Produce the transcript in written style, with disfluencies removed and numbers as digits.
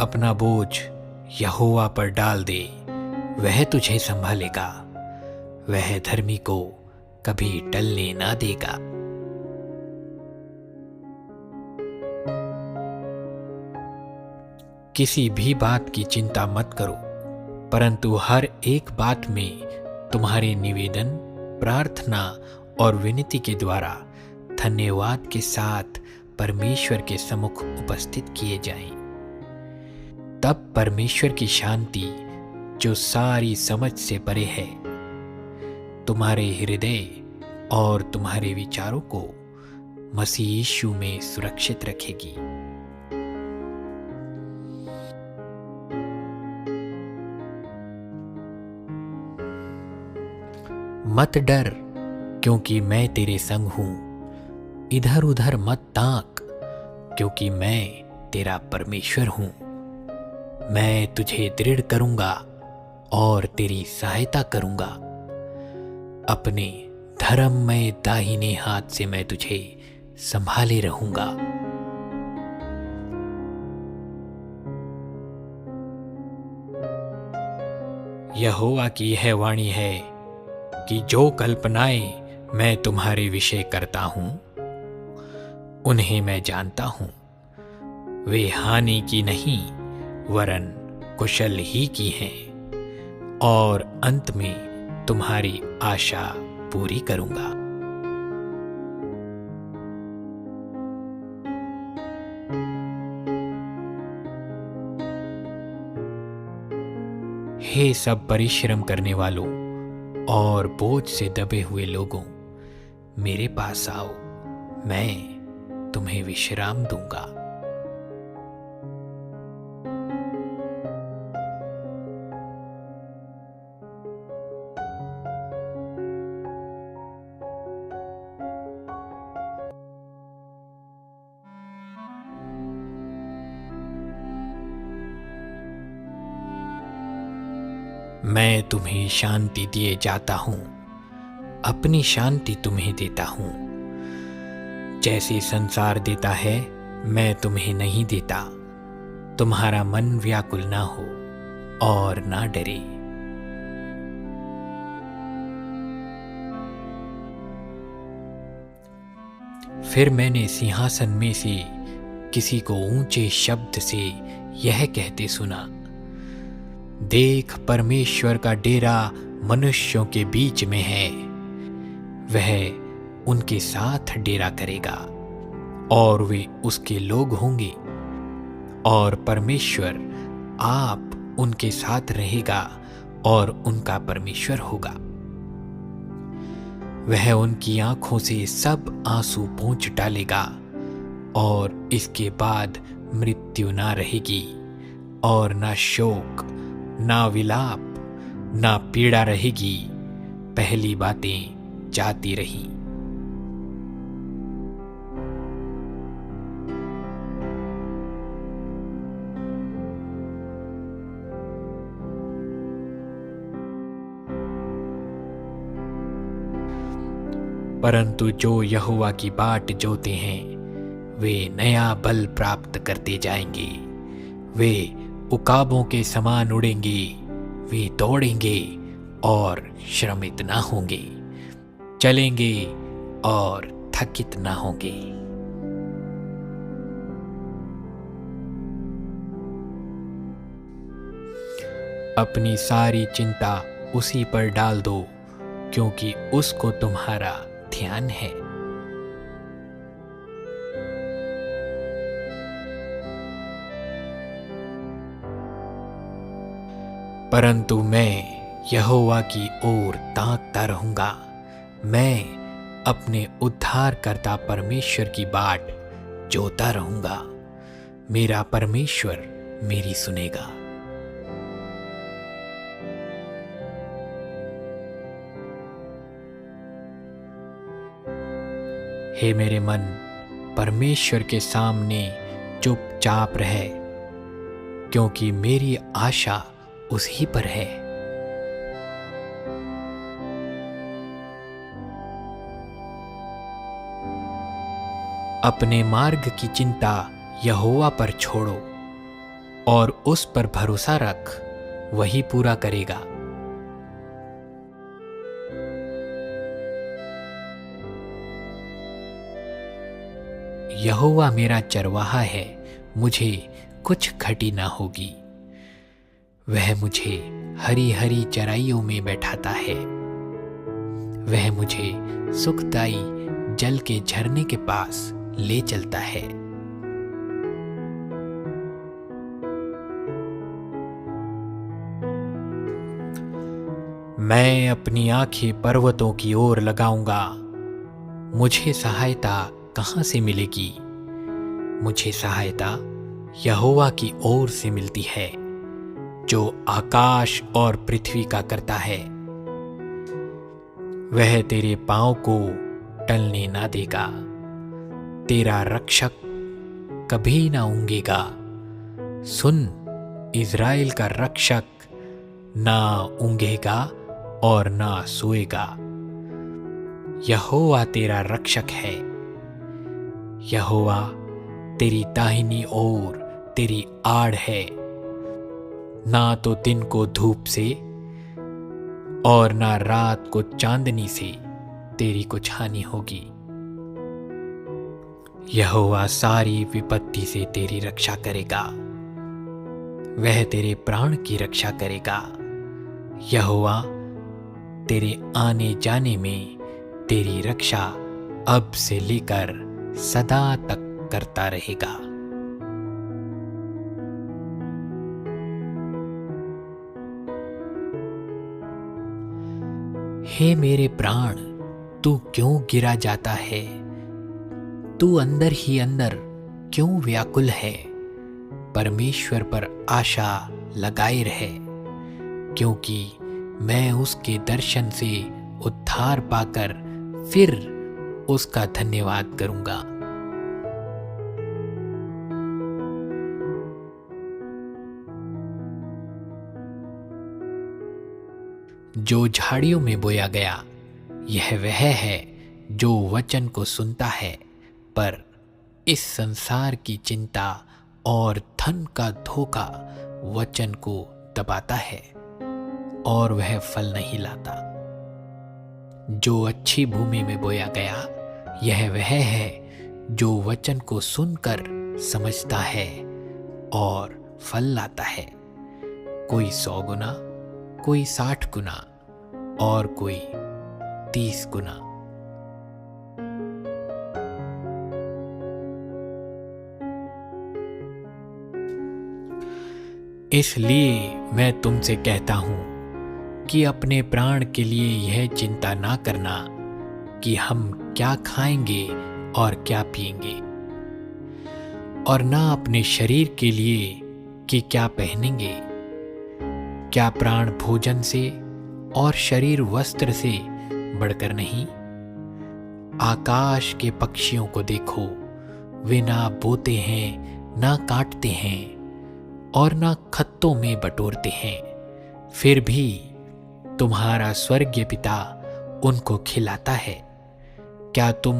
अपना बोझ यहोवा पर डाल दे, वह तुझे संभालेगा, वह धर्मी को कभी टलने ना देगा। किसी भी बात की चिंता मत करो, परंतु हर एक बात में तुम्हारे निवेदन, प्रार्थना और विनती के द्वारा धन्यवाद के साथ परमेश्वर के सम्मुख उपस्थित किए जाएं। तब परमेश्वर की शांति, जो सारी समझ से परे है, तुम्हारे हृदय और तुम्हारे विचारों को मसीह यीशु में सुरक्षित रखेगी। मत डर, क्योंकि मैं तेरे संग हूं। इधर उधर मत ताक, क्योंकि मैं तेरा परमेश्वर हूं। मैं तुझे दृढ़ करूंगा और तेरी सहायता करूंगा। अपने धर्ममय दाहिने हाथ से मैं तुझे संभाले रहूंगा। यहोवा की यह वाणी है कि जो कल्पनाएं मैं तुम्हारे विषय करता हूं, उन्हें मैं जानता हूं। वे हानि की नहीं, वरन कुशल ही की हैं, और अंत में तुम्हारी आशा पूरी करूंगा। हे सब परिश्रम करने वालों और बोझ से दबे हुए लोगों, मेरे पास आओ, मैं तुम्हें विश्राम दूंगा। मैं तुम्हें शांति दिए जाता हूं, अपनी शांति तुम्हें देता हूं। जैसे संसार देता है, मैं तुम्हें नहीं देता। तुम्हारा मन व्याकुल ना हो और ना डरे। फिर मैंने सिंहासन में से किसी को ऊंचे शब्द से यह कहते सुना, देख, परमेश्वर का डेरा मनुष्यों के बीच में है। वह उनके साथ डेरा करेगा और वे उसके लोग होंगे, और परमेश्वर आप उनके साथ रहेगा और उनका परमेश्वर होगा। वह उनकी आंखों से सब आंसू पोंछ डालेगा, और इसके बाद मृत्यु ना रहेगी, और ना शोक, ना विलाप, ना पीड़ा रहेगी। पहली बातें जाती रहीं। परंतु जो यहोवा की बाट जोते हैं, वे नया बल प्राप्त करते जाएंगे। वे उकाबों के समान उड़ेंगे, वे दौड़ेंगे और श्रमित ना होंगे, चलेंगे और थकित ना होंगे। अपनी सारी चिंता उसी पर डाल दो, क्योंकि उसको तुम्हारा ध्यान है। परंतु मैं यहोवा की ओर ताकता रहूंगा। मैं अपने उद्धारकर्ता परमेश्वर की बाट जोता रहूंगा। मेरा परमेश्वर मेरी सुनेगा। हे मेरे मन, परमेश्वर के सामने चुपचाप रहे, क्योंकि मेरी आशा उसी पर है। अपने मार्ग की चिंता यहोवा पर छोड़ो, और उस पर भरोसा रख, वही पूरा करेगा। यहोवा मेरा चरवाहा है, मुझे कुछ घटी ना होगी। वह मुझे हरी हरी चराइयों में बैठाता है। वह मुझे सुखदाई जल के झरने के पास ले चलता है। मैं अपनी आंखें पर्वतों की ओर लगाऊंगा। मुझे सहायता कहाँ से मिलेगी? मुझे सहायता यहोवा की ओर से मिलती है, जो आकाश और पृथ्वी का करता है। वह तेरे पांव को टलने ना देगा। तेरा रक्षक कभी ना ऊँघेगा। सुन, इज़राइल का रक्षक ना ऊँघेगा और ना सोएगा। यहोवा तेरा रक्षक है। यहोवा तेरी दाहिनी ओर तेरी आड़ है। ना तो दिन को धूप से और ना रात को चांदनी से तेरी कुछ हानि होगी। यहोवा सारी विपत्ति से तेरी रक्षा करेगा। वह तेरे प्राण की रक्षा करेगा। यहोवा तेरे आने जाने में तेरी रक्षा अब से लेकर सदा तक करता रहेगा। हे मेरे प्राण, तू क्यों गिरा जाता है? तू अंदर ही अंदर क्यों व्याकुल है? परमेश्वर पर आशा लगाए रहे, क्योंकि मैं उसके दर्शन से उद्धार पाकर फिर उसका धन्यवाद करूंगा। जो झाड़ियों में बोया गया, यह वह है जो वचन को सुनता है, पर इस संसार की चिंता और धन का धोखा वचन को दबाता है और वह फल नहीं लाता। जो अच्छी भूमि में बोया गया, यह वह है जो वचन को सुनकर समझता है और फल लाता है, कोई 100 गुना, कोई 60 गुना और कोई 30 गुना। इसलिए मैं तुमसे कहता हूं कि अपने प्राण के लिए यह चिंता ना करना कि हम क्या खाएंगे और क्या पिएंगे, और ना अपने शरीर के लिए कि क्या पहनेंगे। क्या प्राण भोजन से और शरीर वस्त्र से बढ़कर नहीं? आकाश के पक्षियों को देखो, वे ना बोते हैं, ना काटते हैं और ना खत्तों में बटोरते हैं, फिर भी तुम्हारा स्वर्गीय पिता उनको खिलाता है। क्या तुम